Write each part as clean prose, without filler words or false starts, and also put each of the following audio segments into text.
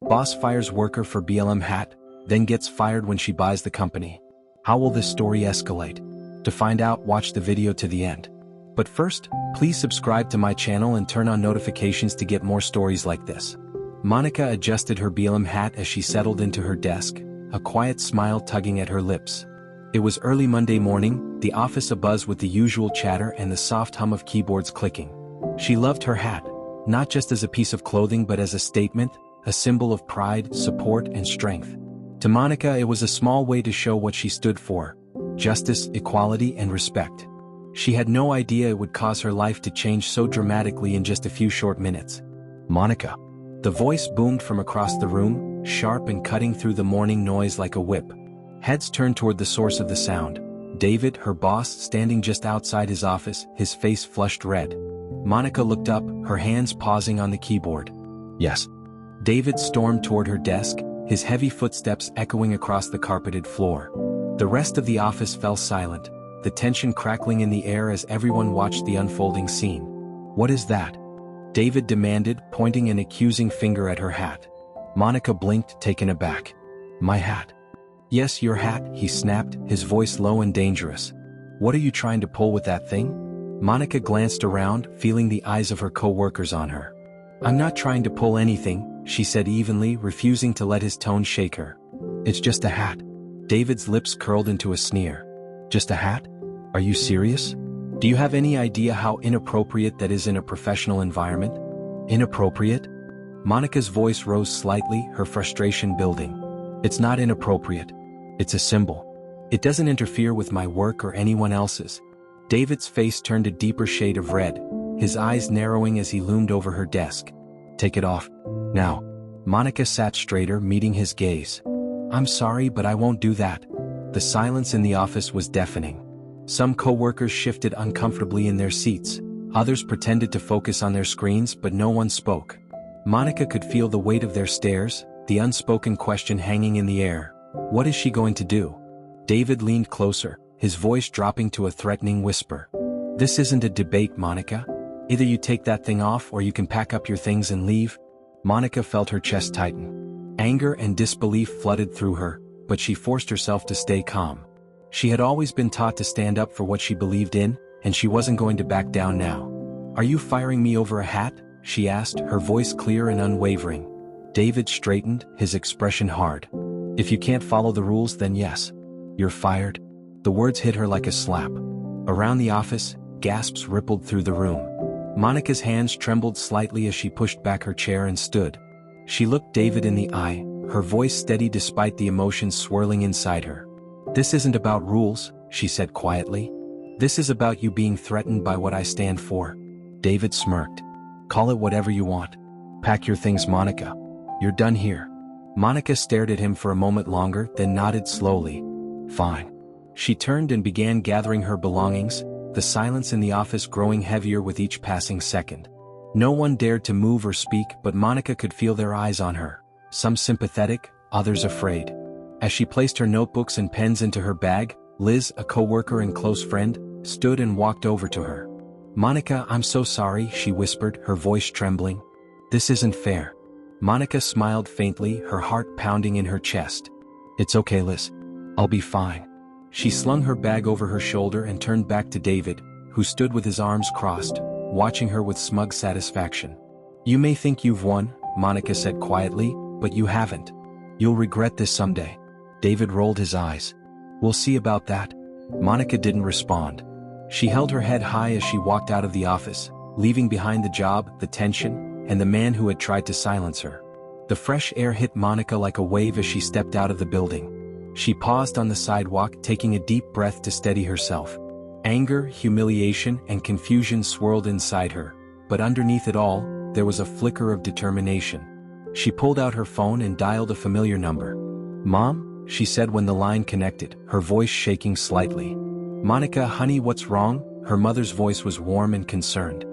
Boss fires worker for BLM hat, then gets fired when she buys the company. How will this story escalate? To find out, watch the video to the end. But first, please subscribe to my channel and turn on notifications to get more stories like this. Monica adjusted her BLM hat as she settled into her desk, a quiet smile tugging at her lips. It was early Monday morning, the office abuzz with the usual chatter and the soft hum of keyboards clicking. She loved her hat, not just as a piece of clothing but as a statement, a symbol of pride, support, and strength. To Monica, it was a small way to show what she stood for: justice, equality, and respect. She had no idea it would cause her life to change so dramatically in just a few short minutes. "Monica." The voice boomed from across the room, sharp and cutting through the morning noise like a whip. Heads turned toward the source of the sound. David, her boss, standing just outside his office, his face flushed red. Monica looked up, her hands pausing on the keyboard. "Yes." David stormed toward her desk, his heavy footsteps echoing across the carpeted floor. The rest of the office fell silent, the tension crackling in the air as everyone watched the unfolding scene. "What is that?" David demanded, pointing an accusing finger at her hat. Monica blinked, taken aback. "My hat." "Yes, your hat," he snapped, his voice low and dangerous. "What are you trying to pull with that thing?" Monica glanced around, feeling the eyes of her co-workers on her. "I'm not trying to pull anything," she said evenly, refusing to let his tone shake her. "It's just a hat." David's lips curled into a sneer. "Just a hat? Are you serious? Do you have any idea how inappropriate that is in a professional environment?" "Inappropriate?" Monica's voice rose slightly, her frustration building. "It's not inappropriate. It's a symbol. It doesn't interfere with my work or anyone else's." David's face turned a deeper shade of red, his eyes narrowing as he loomed over her desk. "Take it off. Now." Monica sat straighter, meeting his gaze. "I'm sorry, but I won't do that." The silence in the office was deafening. Some co-workers shifted uncomfortably in their seats, others pretended to focus on their screens, but no one spoke. Monica could feel the weight of their stares, the unspoken question hanging in the air. What is she going to do? David leaned closer, his voice dropping to a threatening whisper. "This isn't a debate, Monica. Either you take that thing off or you can pack up your things and leave." Monica felt her chest tighten. Anger and disbelief flooded through her, but she forced herself to stay calm. She had always been taught to stand up for what she believed in, and she wasn't going to back down now. "Are you firing me over a hat?" she asked, her voice clear and unwavering. David straightened, his expression hard. "If you can't follow the rules, then yes. You're fired." The words hit her like a slap. Around the office, gasps rippled through the room. Monica's hands trembled slightly as she pushed back her chair and stood. She looked David in the eye, her voice steady despite the emotions swirling inside her. "This isn't about rules," she said quietly. "This is about you being threatened by what I stand for." David smirked. "Call it whatever you want. Pack your things, Monica. You're done here." Monica stared at him for a moment longer, then nodded slowly. "Fine." She turned and began gathering her belongings, the silence in the office growing heavier with each passing second. No one dared to move or speak, but Monica could feel their eyes on her, some sympathetic, others afraid. As she placed her notebooks and pens into her bag, Liz, a co-worker and close friend, stood and walked over to her. "Monica, I'm so sorry," she whispered, her voice trembling. "This isn't fair." Monica smiled faintly, her heart pounding in her chest. "It's okay, Liz. I'll be fine." She slung her bag over her shoulder and turned back to David, who stood with his arms crossed, watching her with smug satisfaction. "You may think you've won," Monica said quietly, "but you haven't. You'll regret this someday." David rolled his eyes. "We'll see about that." Monica didn't respond. She held her head high as she walked out of the office, leaving behind the job, the tension, and the man who had tried to silence her. The fresh air hit Monica like a wave as she stepped out of the building. She paused on the sidewalk, taking a deep breath to steady herself. Anger, humiliation, and confusion swirled inside her, but underneath it all, there was a flicker of determination. She pulled out her phone and dialed a familiar number. "Mom?" she said when the line connected, her voice shaking slightly. "Monica, honey, what's wrong?" Her mother's voice was warm and concerned.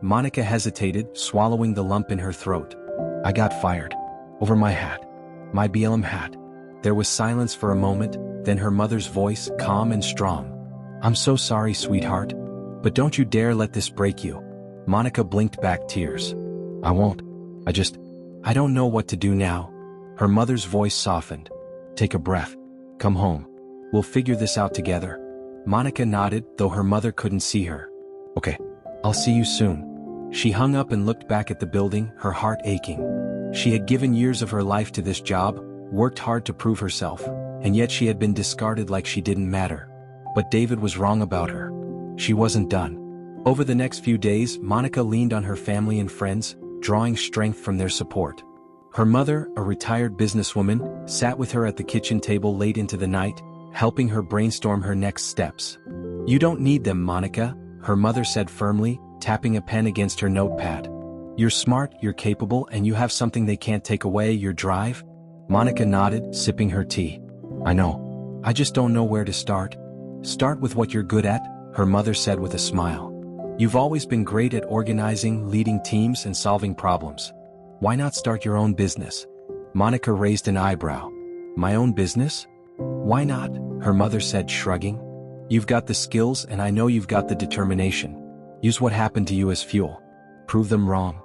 Monica hesitated, swallowing the lump in her throat. "I got fired. Over my hat. My BLM hat." There was silence for a moment, then her mother's voice, calm and strong. "I'm so sorry, sweetheart. But don't you dare let this break you." Monica blinked back tears. "I won't. I don't know what to do now. Her mother's voice softened. Take a breath. Come home. We'll figure this out together. Monica nodded, though her mother couldn't see her. Okay. I'll see you soon. She hung up and looked back at the building, her heart aching. She had given years of her life to this job, worked hard to prove herself, and yet she had been discarded like she didn't matter. But David was wrong about her. She wasn't done. Over the next few days, Monica leaned on her family and friends, drawing strength from their support. Her mother, a retired businesswoman, sat with her at the kitchen table late into the night, helping her brainstorm her next steps. You don't need them, Monica, her mother said firmly, tapping a pen against her notepad. You're smart, you're capable, and you have something they can't take away, your drive. Monica nodded, sipping her tea. I know. I just don't know where to start. Start with what you're good at, her mother said with a smile. You've always been great at organizing, leading teams, and solving problems. Why not start your own business? Monica raised an eyebrow. My own business? Why not? Her mother said, shrugging. You've got the skills and I know you've got the determination. Use what happened to you as fuel. Prove them wrong.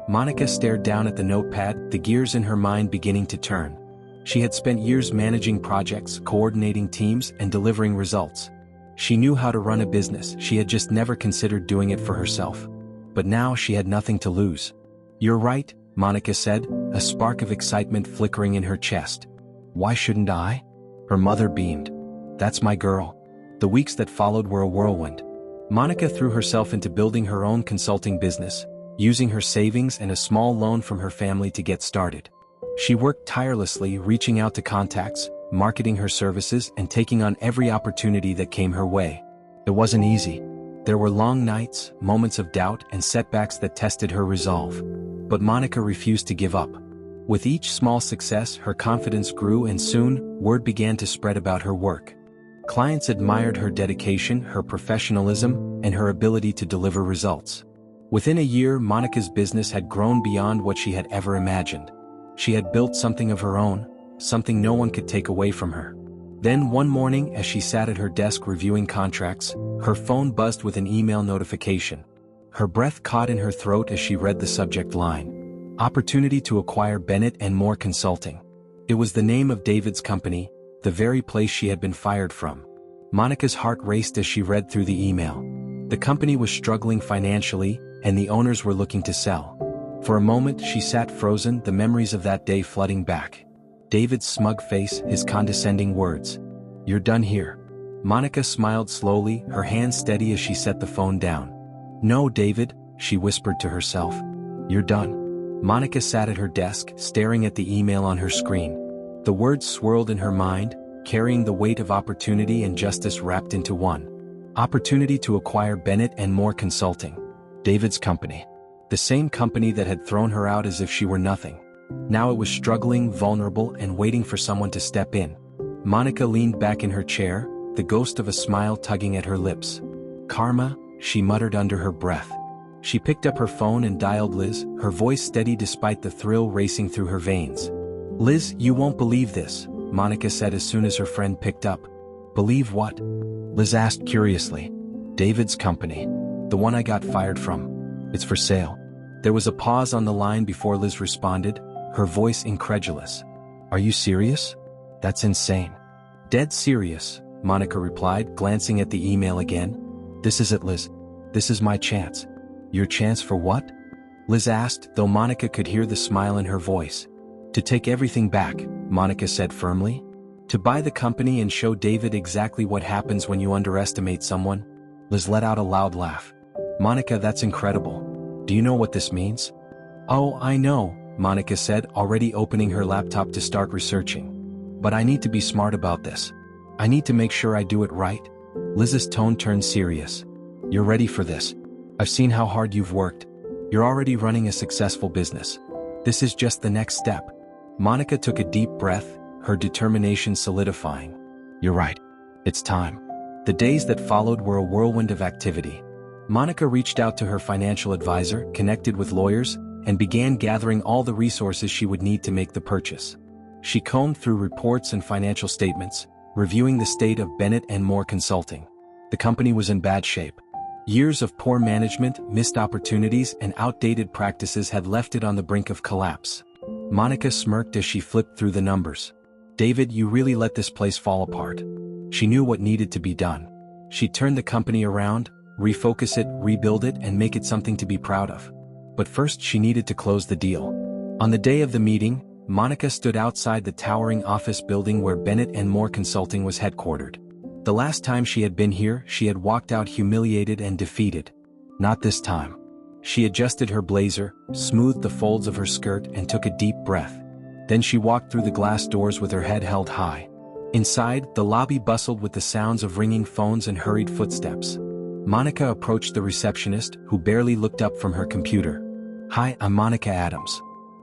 Monica stared down at the notepad, the gears in her mind beginning to turn. She had spent years managing projects, coordinating teams, and delivering results. She knew how to run a business, she had just never considered doing it for herself. But now she had nothing to lose. You're right, Monica said, a spark of excitement flickering in her chest. Why shouldn't I? Her mother beamed. That's my girl. The weeks that followed were a whirlwind. Monica threw herself into building her own consulting business, using her savings and a small loan from her family to get started. She worked tirelessly, reaching out to contacts, marketing her services, and taking on every opportunity that came her way. It wasn't easy. There were long nights, moments of doubt, and setbacks that tested her resolve. But Monica refused to give up. With each small success, her confidence grew, and soon, word began to spread about her work. Clients admired her dedication, her professionalism, and her ability to deliver results. Within a year, Monica's business had grown beyond what she had ever imagined. She had built something of her own, something no one could take away from her. Then one morning, as she sat at her desk reviewing contracts, her phone buzzed with an email notification. Her breath caught in her throat as she read the subject line. Opportunity to acquire Bennett and More Consulting. It was the name of David's company, the very place she had been fired from. Monica's heart raced as she read through the email. The company was struggling financially, and the owners were looking to sell. For a moment, she sat frozen, the memories of that day flooding back. David's smug face, his condescending words. You're done here. Monica smiled slowly, her hands steady as she set the phone down. No, David, she whispered to herself. You're done. Monica sat at her desk, staring at the email on her screen. The words swirled in her mind, carrying the weight of opportunity and justice wrapped into one. Opportunity to acquire Bennett and More Consulting. David's company. The same company that had thrown her out as if she were nothing. Now it was struggling, vulnerable, and waiting for someone to step in. Monica leaned back in her chair, the ghost of a smile tugging at her lips. Karma, she muttered under her breath. She picked up her phone and dialed Liz, her voice steady despite the thrill racing through her veins. Liz, you won't believe this, Monica said as soon as her friend picked up. Believe what? Liz asked curiously. David's company. The one I got fired from. It's for sale. There was a pause on the line before Liz responded, her voice incredulous. Are you serious? That's insane. Dead serious, Monica replied, glancing at the email again. This is it, Liz. This is my chance. Your chance for what? Liz asked, though Monica could hear the smile in her voice. To take everything back, Monica said firmly. To buy the company and show David exactly what happens when you underestimate someone. Liz let out a loud laugh. Monica, that's incredible. Do you know what this means? Oh, I know, Monica said, already opening her laptop to start researching. But I need to be smart about this. I need to make sure I do it right. Liz's tone turned serious. You're ready for this. I've seen how hard you've worked. You're already running a successful business. This is just the next step. Monica took a deep breath, her determination solidifying. You're right. It's time. The days that followed were a whirlwind of activity. Monica reached out to her financial advisor, connected with lawyers, and began gathering all the resources she would need to make the purchase. She combed through reports and financial statements, reviewing the state of Bennett and More Consulting. The company was in bad shape. Years of poor management, missed opportunities, and outdated practices had left it on the brink of collapse. Monica smirked as she flipped through the numbers. David, you really let this place fall apart. She knew what needed to be done. She'd turn the company around, refocus it, rebuild it, and make it something to be proud of. But first she needed to close the deal. On the day of the meeting, Monica stood outside the towering office building where Bennett and Moore Consulting was headquartered. The last time she had been here, she had walked out humiliated and defeated. Not this time. She adjusted her blazer, smoothed the folds of her skirt, and took a deep breath. Then she walked through the glass doors with her head held high. Inside, the lobby bustled with the sounds of ringing phones and hurried footsteps. Monica approached the receptionist, who barely looked up from her computer. "Hi, I'm Monica Adams.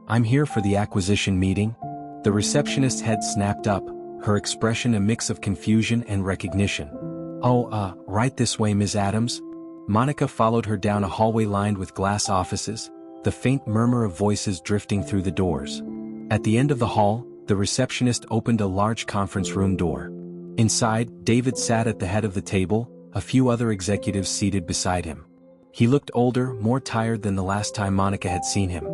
I'm here for the acquisition meeting." The receptionist's head snapped up, her expression a mix of confusion and recognition. "Oh, right this way, Ms. Adams." Monica followed her down a hallway lined with glass offices, the faint murmur of voices drifting through the doors. At the end of the hall, the receptionist opened a large conference room door. Inside, David sat at the head of the table, a few other executives seated beside him. He looked older, more tired than the last time Monica had seen him.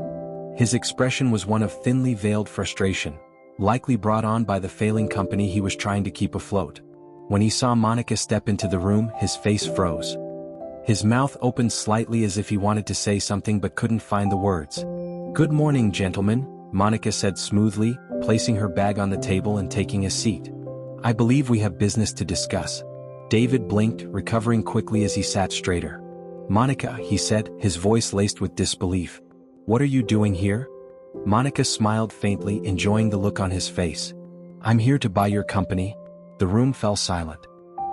His expression was one of thinly veiled frustration, likely brought on by the failing company he was trying to keep afloat. When he saw Monica step into the room, his face froze. His mouth opened slightly as if he wanted to say something but couldn't find the words. "Good morning, gentlemen," Monica said smoothly, placing her bag on the table and taking a seat. "I believe we have business to discuss." David blinked, recovering quickly as he sat straighter. "Monica," he said, his voice laced with disbelief. "What are you doing here?" Monica smiled faintly, enjoying the look on his face. "I'm here to buy your company." The room fell silent.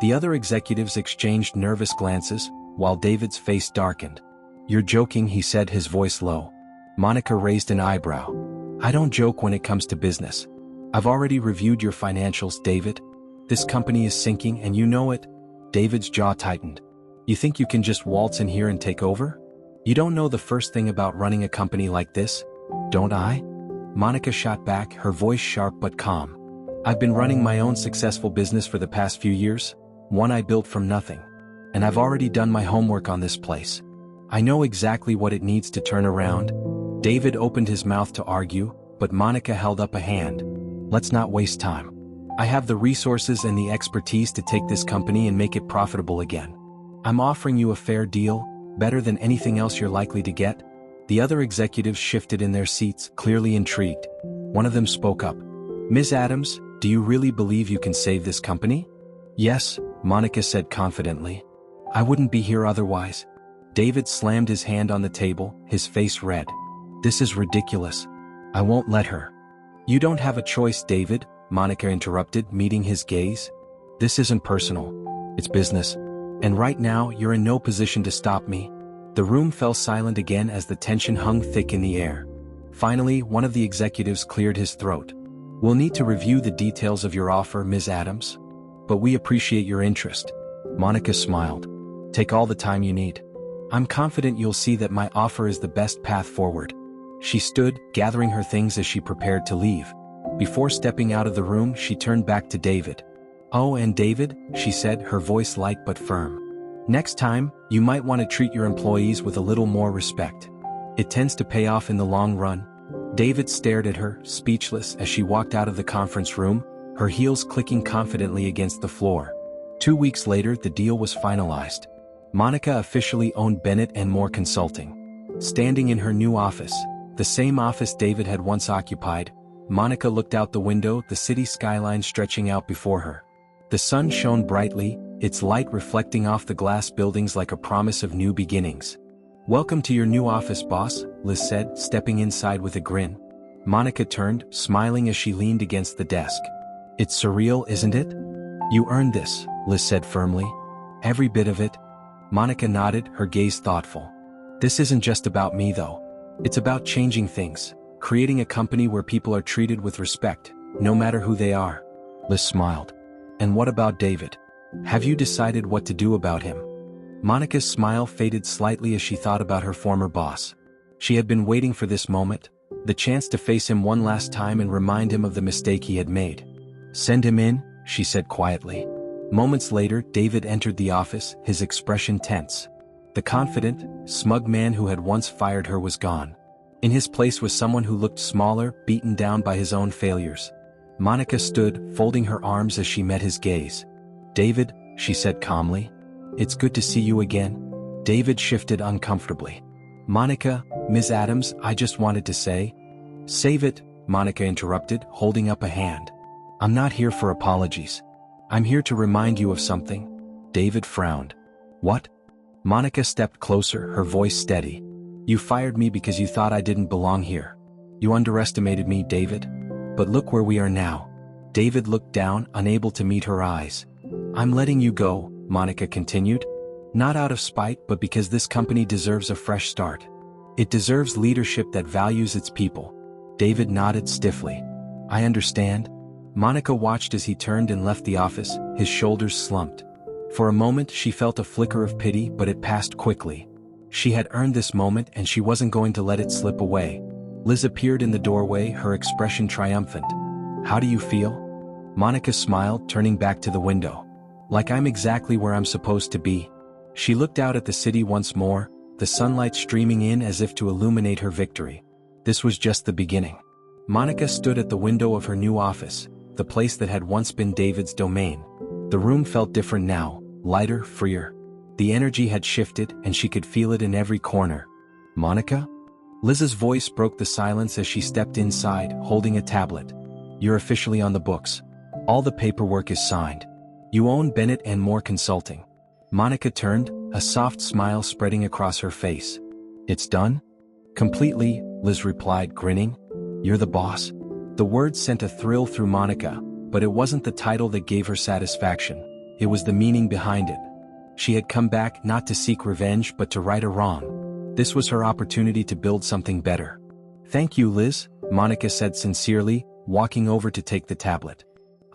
The other executives exchanged nervous glances, while David's face darkened. "You're joking," he said, his voice low. Monica raised an eyebrow. "I don't joke when it comes to business. I've already reviewed your financials, David. This company is sinking and you know it." David's jaw tightened. "You think you can just waltz in here and take over? You don't know the first thing about running a company like this, don't I?" Monica shot back, her voice sharp but calm. "I've been running my own successful business for the past few years, one I built from nothing. And I've already done my homework on this place. I know exactly what it needs to turn around." David opened his mouth to argue, but Monica held up a hand. "Let's not waste time. I have the resources and the expertise to take this company and make it profitable again. I'm offering you a fair deal, better than anything else you're likely to get." The other executives shifted in their seats, clearly intrigued. One of them spoke up. "Ms. Adams, do you really believe you can save this company?" "Yes," Monica said confidently. "I wouldn't be here otherwise." David slammed his hand on the table, his face red. "This is ridiculous. I won't let her." "You don't have a choice, David," Monica interrupted, meeting his gaze. "This isn't personal. It's business. And right now, you're in no position to stop me." The room fell silent again as the tension hung thick in the air. Finally, one of the executives cleared his throat. "We'll need to review the details of your offer, Ms. Adams. But we appreciate your interest." Monica smiled. "Take all the time you need. I'm confident you'll see that my offer is the best path forward." She stood, gathering her things as she prepared to leave. Before stepping out of the room, she turned back to David. "Oh, and David," she said, her voice light but firm. "Next time, you might want to treat your employees with a little more respect. It tends to pay off in the long run." David stared at her, speechless, as she walked out of the conference room, her heels clicking confidently against the floor. 2 weeks later, the deal was finalized. Monica officially owned Bennett and Moore Consulting. Standing in her new office, the same office David had once occupied, Monica looked out the window, the city skyline stretching out before her. The sun shone brightly, its light reflecting off the glass buildings like a promise of new beginnings. "Welcome to your new office, boss," Liz said, stepping inside with a grin. Monica turned, smiling as she leaned against the desk. "It's surreal, isn't it?" "You earned this," Liz said firmly. "Every bit of it." Monica nodded, her gaze thoughtful. "This isn't just about me though. It's about changing things, creating a company where people are treated with respect, no matter who they are." Liz smiled. "And what about David? Have you decided what to do about him?" Monica's smile faded slightly as she thought about her former boss. She had been waiting for this moment, the chance to face him one last time and remind him of the mistake he had made. "Send him in," she said quietly. Moments later, David entered the office, his expression tense. The confident, smug man who had once fired her was gone. In his place was someone who looked smaller, beaten down by his own failures. Monica stood, folding her arms as she met his gaze. "David," she said calmly. "It's good to see you again." David shifted uncomfortably. "Monica, Ms. Adams, I just wanted to say—" "Save it," Monica interrupted, holding up a hand. "I'm not here for apologies. I'm here to remind you of something." David frowned. "What?" Monica stepped closer, her voice steady. "You fired me because you thought I didn't belong here. You underestimated me, David. But look where we are now." David looked down, unable to meet her eyes. "I'm letting you go," Monica continued. "Not out of spite, but because this company deserves a fresh start. It deserves leadership that values its people." David nodded stiffly. "I understand." Monica watched as he turned and left the office, his shoulders slumped. For a moment she felt a flicker of pity, but it passed quickly. She had earned this moment and she wasn't going to let it slip away. Liz appeared in the doorway, her expression triumphant. "How do you feel?" Monica smiled, turning back to the window. "Like I'm exactly where I'm supposed to be." She looked out at the city once more, the sunlight streaming in as if to illuminate her victory. This was just the beginning. Monica stood at the window of her new office, the place that had once been David's domain. The room felt different now, lighter, freer. The energy had shifted and she could feel it in every corner. "Monica?" Liz's voice broke the silence as she stepped inside, holding a tablet. "You're officially on the books. All the paperwork is signed. You own Bennett and Moore Consulting." Monica turned, a soft smile spreading across her face. "It's done?" "Completely," Liz replied, grinning. "You're the boss." The words sent a thrill through Monica, but it wasn't the title that gave her satisfaction. It was the meaning behind it. She had come back not to seek revenge but to right a wrong. This was her opportunity to build something better. "Thank you, Liz," Monica said sincerely, walking over to take the tablet.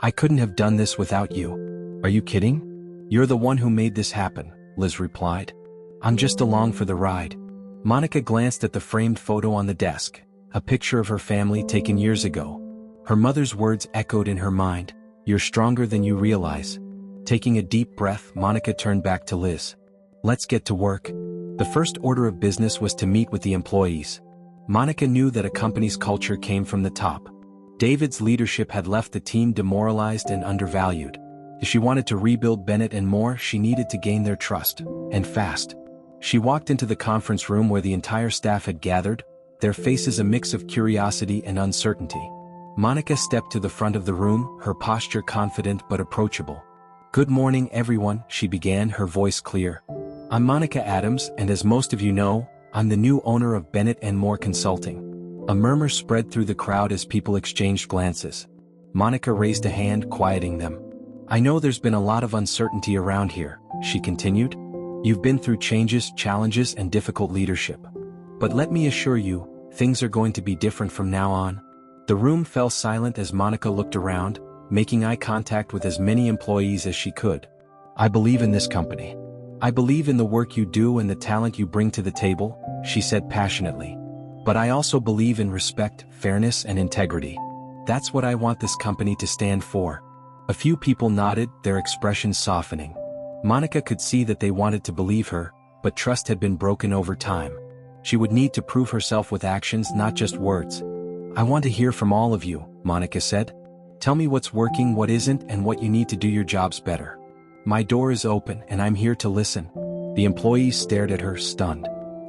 "I couldn't have done this without you." "Are you kidding?" "You're the one who made this happen," Liz replied. "I'm just along for the ride." Monica glanced at the framed photo on the desk, a picture of her family taken years ago. Her mother's words echoed in her mind, "You're stronger than you realize." Taking a deep breath, Monica turned back to Liz. "Let's get to work." The first order of business was to meet with the employees. Monica knew that a company's culture came from the top. David's leadership had left the team demoralized and undervalued. If she wanted to rebuild Bennett and Moore, she needed to gain their trust, and fast. She walked into the conference room where the entire staff had gathered, their faces a mix of curiosity and uncertainty. Monica stepped to the front of the room, her posture confident but approachable. "Good morning, everyone," she began, her voice clear. "I'm Monica Adams, and as most of you know, I'm the new owner of Bennett and Moore Consulting." A murmur spread through the crowd as people exchanged glances. Monica raised a hand, quieting them. "I know there's been a lot of uncertainty around here," she continued. "You've been through changes, challenges, and difficult leadership. But let me assure you, things are going to be different from now on." The room fell silent as Monica looked around, making eye contact with as many employees as she could. "I believe in this company. I believe in the work you do and the talent you bring to the table," she said passionately. "But I also believe in respect, fairness, and integrity. That's what I want this company to stand for." A few people nodded, their expressions softening. Monica could see that they wanted to believe her, but trust had been broken over time. She would need to prove herself with actions, not just words. "I want to hear from all of you," Monica said. "Tell me what's working, what isn't, and what you need to do your jobs better. My door is open, and I'm here to listen." The employees stared at her, stunned.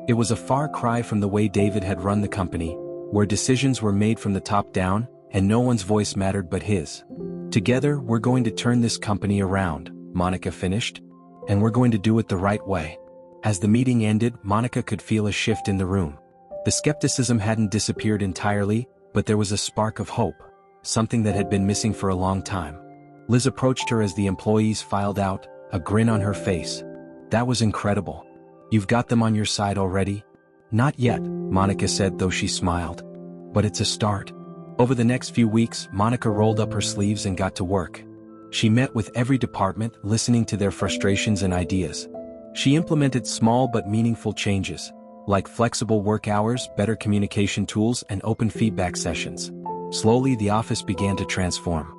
It was a far cry from the way David had run the company, where decisions were made from the top down, and no one's voice mattered but his. "Together, we're going to turn this company around," Monica finished. "And we're going to do it the right way." As the meeting ended, Monica could feel a shift in the room. The skepticism hadn't disappeared entirely, but there was a spark of hope, something that had been missing for a long time. Liz approached her as the employees filed out, a grin on her face. "That was incredible. You've got them on your side already?" "Not yet," Monica said, though she smiled. "But it's a start." Over the next few weeks, Monica rolled up her sleeves and got to work. She met with every department, listening to their frustrations and ideas. She implemented small but meaningful changes, like flexible work hours, better communication tools, and open feedback sessions. Slowly, the office began to transform.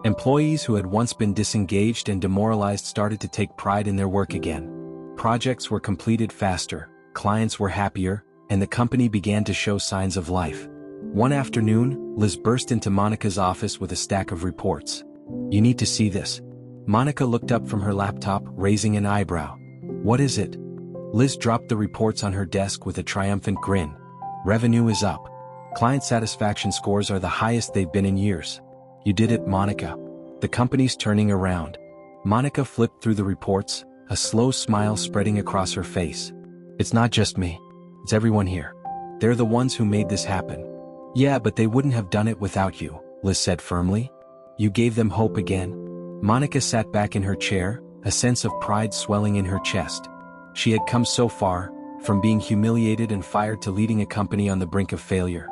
Employees who had once been disengaged and demoralized started to take pride in their work again. Projects were completed faster, clients were happier, and the company began to show signs of life. One afternoon, Liz burst into Monica's office with a stack of reports. "You need to see this." Monica looked up from her laptop, raising an eyebrow. "What is it?" Liz dropped the reports on her desk with a triumphant grin. "Revenue is up. Client satisfaction scores are the highest they've been in years." "You did it, Monica. The company's turning around." Monica flipped through the reports, a slow smile spreading across her face. "It's not just me. It's everyone here. They're the ones who made this happen." "Yeah, but they wouldn't have done it without you," Liz said firmly. "You gave them hope again." Monica sat back in her chair, a sense of pride swelling in her chest. She had come so far, from being humiliated and fired to leading a company on the brink of failure.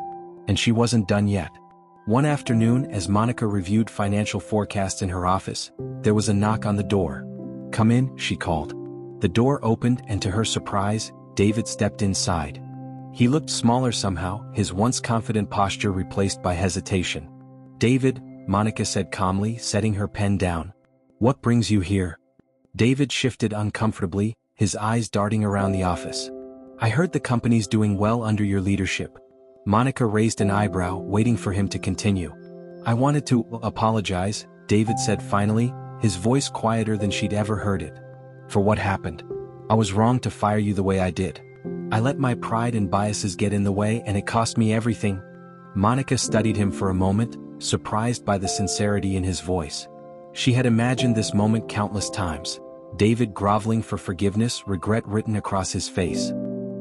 And she wasn't done yet. One afternoon, as Monica reviewed financial forecasts in her office, there was a knock on the door. "Come in," she called. The door opened, and to her surprise, David stepped inside. He looked smaller somehow, his once confident posture replaced by hesitation. "David," Monica said calmly, setting her pen down. "What brings you here?" David shifted uncomfortably, his eyes darting around the office. "I heard the company's doing well under your leadership." Monica raised an eyebrow, waiting for him to continue. "I wanted to apologize," David said finally, his voice quieter than she'd ever heard it. "For what happened. I was wrong to fire you the way I did. I let my pride and biases get in the way, and it cost me everything." Monica studied him for a moment, surprised by the sincerity in his voice. She had imagined this moment countless times, David groveling for forgiveness, regret written across his face.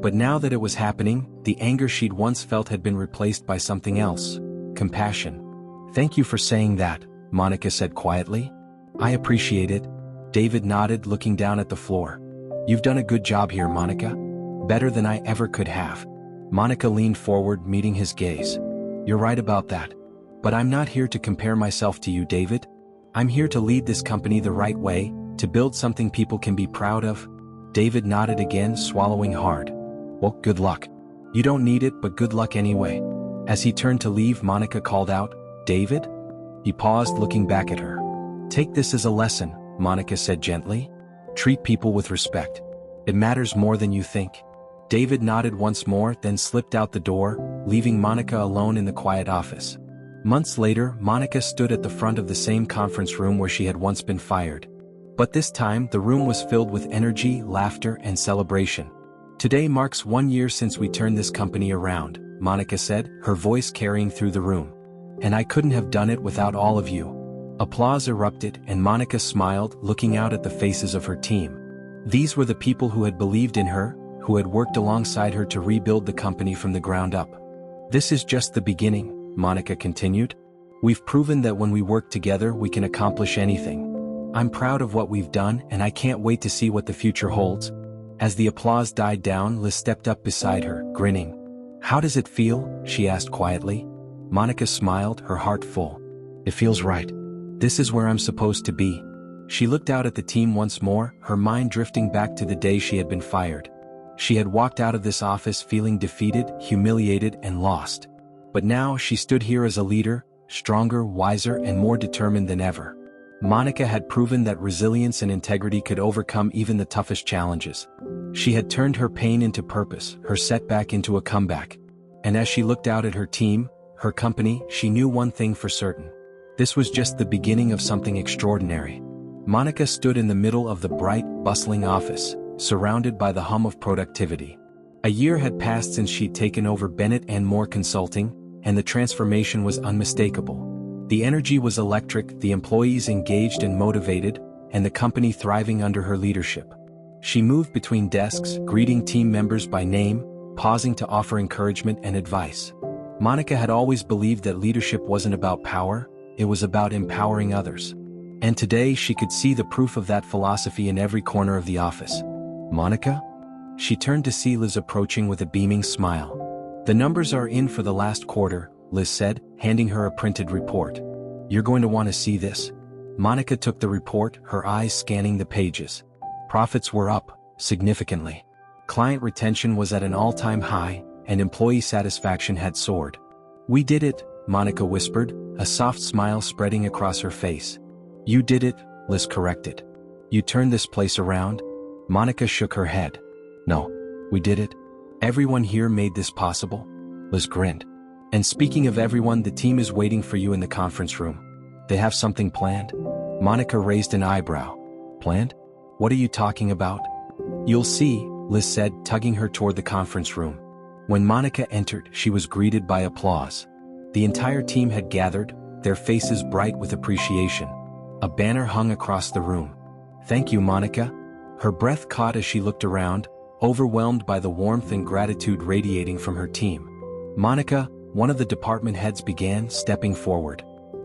But now that it was happening, the anger she'd once felt had been replaced by something else: compassion. "Thank you for saying that," Monica said quietly. "I appreciate it." David nodded, looking down at the floor. "You've done a good job here, Monica. Better than I ever could have." Monica leaned forward, meeting his gaze. "You're right about that. But I'm not here to compare myself to you, David. I'm here to lead this company the right way, to build something people can be proud of." David nodded again, swallowing hard. "Well, good luck. You don't need it, but good luck anyway." As he turned to leave, Monica called out, "David?" He paused, looking back at her. "Take this as a lesson," Monica said gently. "Treat people with respect. It matters more than you think." David nodded once more, then slipped out the door, leaving Monica alone in the quiet office. Months later, Monica stood at the front of the same conference room where she had once been fired. But this time, the room was filled with energy, laughter, and celebration. "Today marks 1 year since we turned this company around," Monica said, her voice carrying through the room. "And I couldn't have done it without all of you." Applause erupted, and Monica smiled, looking out at the faces of her team. These were the people who had believed in her, who had worked alongside her to rebuild the company from the ground up. "This is just the beginning," Monica continued. "We've proven that when we work together we can accomplish anything. I'm proud of what we've done, and I can't wait to see what the future holds." As the applause died down, Liz stepped up beside her, grinning. "How does it feel?" she asked quietly. Monica smiled, her heart full. "It feels right. This is where I'm supposed to be." She looked out at the team once more, her mind drifting back to the day she had been fired. She had walked out of this office feeling defeated, humiliated, and lost. But now she stood here as a leader, stronger, wiser, and more determined than ever. Monica had proven that resilience and integrity could overcome even the toughest challenges. She had turned her pain into purpose, her setback into a comeback. And as she looked out at her team, her company, she knew one thing for certain. This was just the beginning of something extraordinary. Monica stood in the middle of the bright, bustling office, surrounded by the hum of productivity. A year had passed since she'd taken over Bennett and Moore Consulting, and the transformation was unmistakable. The energy was electric, the employees engaged and motivated, and the company thriving under her leadership. She moved between desks, greeting team members by name, pausing to offer encouragement and advice. Monica had always believed that leadership wasn't about power, it was about empowering others. And today she could see the proof of that philosophy in every corner of the office. "Monica?" She turned to see Liz approaching with a beaming smile. "The numbers are in for the last quarter," Liz said, handing her a printed report. "You're going to want to see this." Monica took the report, her eyes scanning the pages. Profits were up, significantly. Client retention was at an all-time high, and employee satisfaction had soared. "We did it," Monica whispered, a soft smile spreading across her face. "You did it," Liz corrected. "You turned this place around?" Monica shook her head. "No, we did it. Everyone here made this possible. Liz grinned. And speaking of everyone, the team is waiting for you in the conference room. They have something planned? Monica raised an eyebrow. Planned? What are you talking about? You'll see, Liz said, tugging her toward the conference room. When Monica entered, she was greeted by applause. The entire team had gathered, their faces bright with appreciation. A banner hung across the room. Thank you, Monica. Her breath caught as she looked around, overwhelmed by the warmth and gratitude radiating from her team. Monica, one of the department heads, began, stepping forward.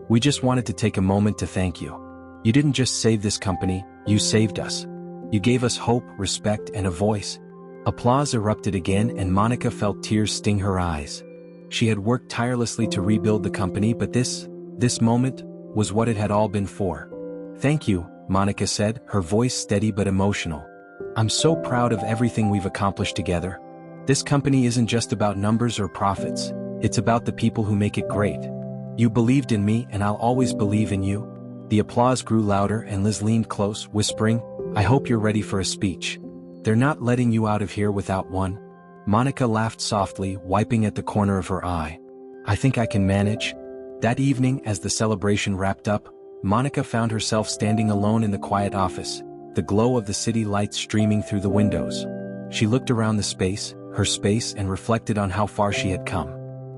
We just wanted to take a moment to thank you. You didn't just save this company, you saved us. You gave us hope, respect, and a voice. Applause erupted again, and Monica felt tears sting her eyes. She had worked tirelessly to rebuild the company, but this moment was what it had all been for. Thank you, Monica said, her voice steady but emotional. I'm so proud of everything we've accomplished together. This company isn't just about numbers or profits, it's about the people who make it great. You believed in me, and I'll always believe in you. The applause grew louder, and Liz leaned close, whispering, I hope you're ready for a speech. They're not letting you out of here without one. Monica laughed softly, wiping at the corner of her eye. I think I can manage. That evening, as the celebration wrapped up, Monica found herself standing alone in the quiet office, the glow of the city lights streaming through the windows. She looked around the space, her space, and reflected on how far she had come.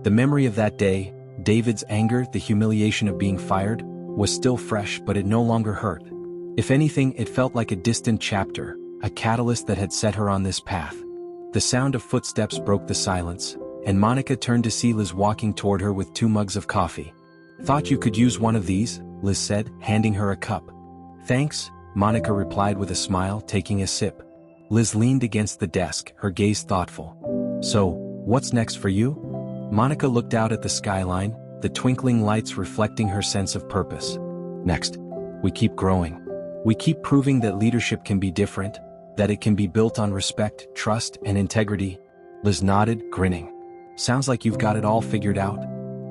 The memory of that day, David's anger, the humiliation of being fired, was still fresh, but it no longer hurt. If anything, it felt like a distant chapter, a catalyst that had set her on this path. The sound of footsteps broke the silence, and Monica turned to see Liz walking toward her with 2 mugs of coffee. Thought you could use one of these, Liz said, handing her a cup. Thanks, Monica replied with a smile, taking a sip. Liz leaned against the desk, her gaze thoughtful. So, what's next for you? Monica looked out at the skyline, the twinkling lights reflecting her sense of purpose. Next, we keep growing. We keep proving that leadership can be different, that it can be built on respect, trust, and integrity. Liz nodded, grinning. Sounds like you've got it all figured out.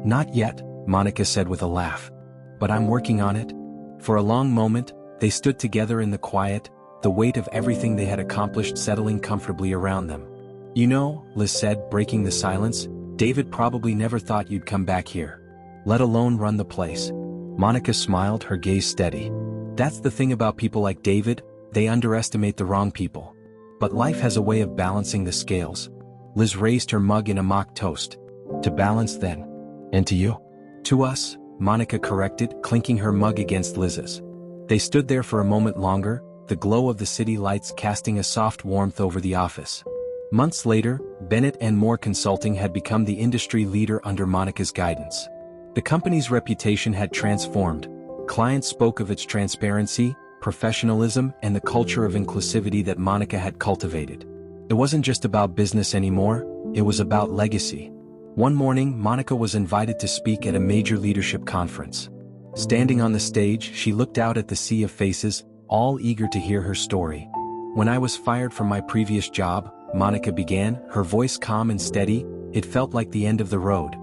Not yet, Monica said with a laugh. But I'm working on it. For a long moment, they stood together in the quiet, the weight of everything they had accomplished settling comfortably around them. You know, Liz said, breaking the silence, David probably never thought you'd come back here, let alone run the place. Monica smiled, her gaze steady. That's the thing about people like David, they underestimate the wrong people. But life has a way of balancing the scales. Liz raised her mug in a mock toast. To balance then. And to you. To us, Monica corrected, clinking her mug against Liz's. They stood there for a moment longer, the glow of the city lights casting a soft warmth over the office. Months later, Bennett and Moore Consulting had become the industry leader under Monica's guidance. The company's reputation had transformed. Clients spoke of its transparency, professionalism, and the culture of inclusivity that Monica had cultivated. It wasn't just about business anymore, it was about legacy. One morning, Monica was invited to speak at a major leadership conference. Standing on the stage, she looked out at the sea of faces, all eager to hear her story. When I was fired from my previous job, Monica began, her voice calm and steady, it felt like the end of the road.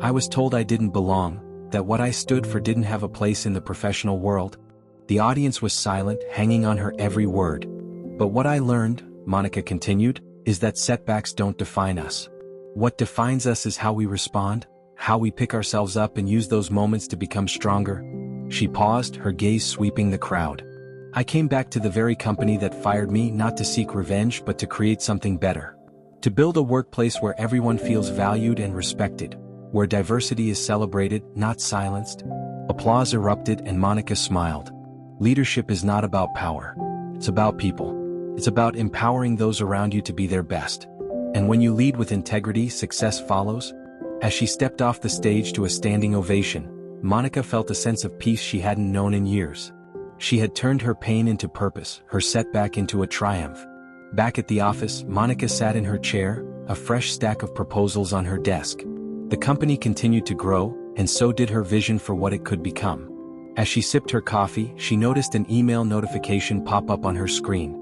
I was told I didn't belong, that what I stood for didn't have a place in the professional world. The audience was silent, hanging on her every word. But what I learned, Monica continued, is that setbacks don't define us. What defines us is how we respond, how we pick ourselves up and use those moments to become stronger. She paused, her gaze sweeping the crowd. I came back to the very company that fired me not to seek revenge but to create something better. To build a workplace where everyone feels valued and respected, where diversity is celebrated, not silenced. Applause erupted and Monica smiled. Leadership is not about power. It's about people. It's about empowering those around you to be their best. And when you lead with integrity, success follows. As she stepped off the stage to a standing ovation, Monica felt a sense of peace she hadn't known in years. She had turned her pain into purpose, her setback into a triumph. Back at the office, Monica sat in her chair, a fresh stack of proposals on her desk. The company continued to grow, and so did her vision for what it could become. As she sipped her coffee, she noticed an email notification pop up on her screen.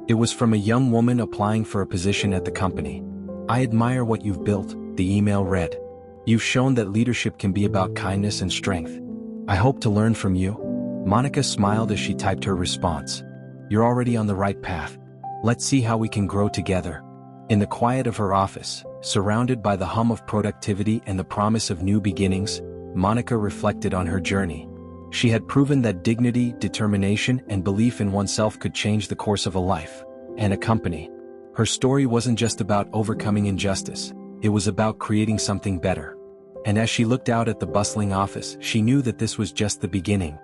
It was from a young woman applying for a position at the company. I admire what you've built, the email read. You've shown that leadership can be about kindness and strength. I hope to learn from you. Monica smiled as she typed her response. You're already on the right path. Let's see how we can grow together. In the quiet of her office, surrounded by the hum of productivity and the promise of new beginnings, Monica reflected on her journey. She had proven that dignity, determination, and belief in oneself could change the course of a life and a company. Her story wasn't just about overcoming injustice, it was about creating something better. And as she looked out at the bustling office, she knew that this was just the beginning.